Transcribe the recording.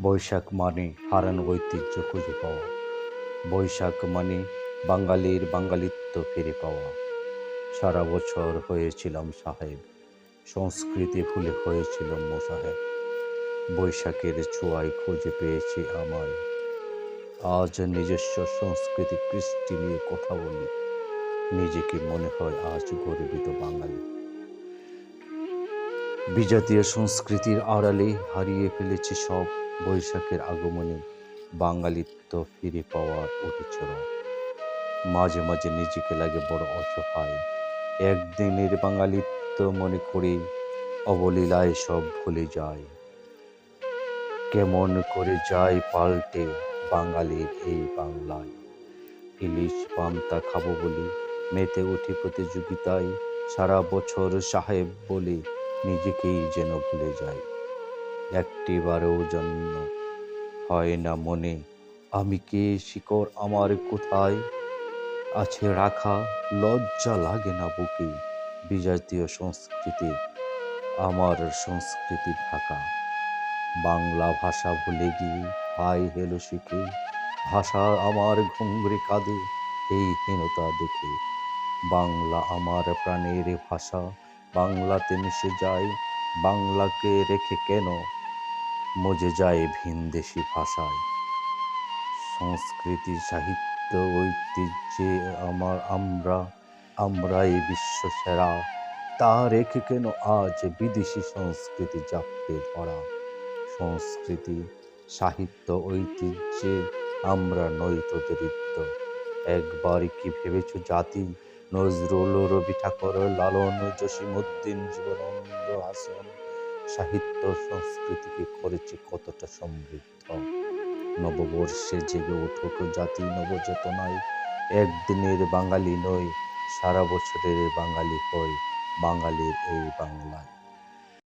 বৈশাখ মানে হারানো ঐতিহ্য খুঁজে পাওয়া। বৈশাখ মানে বাঙালির বাঙালিত্ব ফিরে পাওয়া। সারা বছর হয়েছিলাম সাহেব, সংস্কৃতি ভুলে হয়েছিলাম মোসাহেব। বৈশাখের ছোঁয়ায় খুঁজে পেয়েছি আমায়। আজ নিজস্ব সংস্কৃতি কৃষ্টি নিয়ে কথা বলি। নিজেকে মনে হয় আজ গর্বিত বাঙালি। বিজাতীয় সংস্কৃতির আড়ালে হারিয়ে ফেলেছি সব। বৈশাখের আগমনে বাঙালিত্ব ফিরে পাওয়ার উঠেছে রব। মাঝে মাঝে নিজেকে লাগে বড় অসহায়। একদিনের বাঙালিত্ব মনে করে অবলীলায় সব ভুলে যায়। কেমন করে যায় পাল্টে বাঙালির এই বাংলায়। ইলিশ পান্তা খাবো বলে মেতে উঠি প্রতিযোগিতায়। সারা বছর সাহেব বলে নিজেকেই যেন ভুলে যাই। একটিবারেও জন্য হয় না মনে আমি কে, শিকড় আমার কোথায় আছে রাখা। লজ্জা লাগে না বুকে বিজাতীয় সংস্কৃতি আমার সংস্কৃতি ঢাকা। বাংলা ভাষা ভুলে গিয়ে হাই হেলো শিখে ভাষা আমার ঘুংরে কাঁদে এই হীনতা দেখে। বাংলা আমার প্রাণের ভাষা, বাংলাতে মিশে যায়। বাংলাকে রেখে কেন মজে যায় ভিনদেশি ভাষায়। সংস্কৃতি সাহিত্য ঐতিহ্যে আমরাই বিশ্ব সেরা। তা রেখে কেন আজ বিদেশি সংস্কৃতি জাপটে ধরা। সংস্কৃতি সাহিত্য ঐতিহ্যে আমরা নয়তো দরিদ্র। একবার কি ভেবেছ জাতি নজরুল, রবি ঠাকুর, লালন, জসীমউদ্দিন, জীবনানন্দ, হাসান সাহিত্য সংস্কৃতিকে করেছে কতটা সমৃদ্ধ। নববর্ষে জেগে উঠুক জাতি নবচেতনায়। একদিনের বাঙালি নয়, সারা বছরের বাঙালি হয় বাঙালির এই বাংলায়।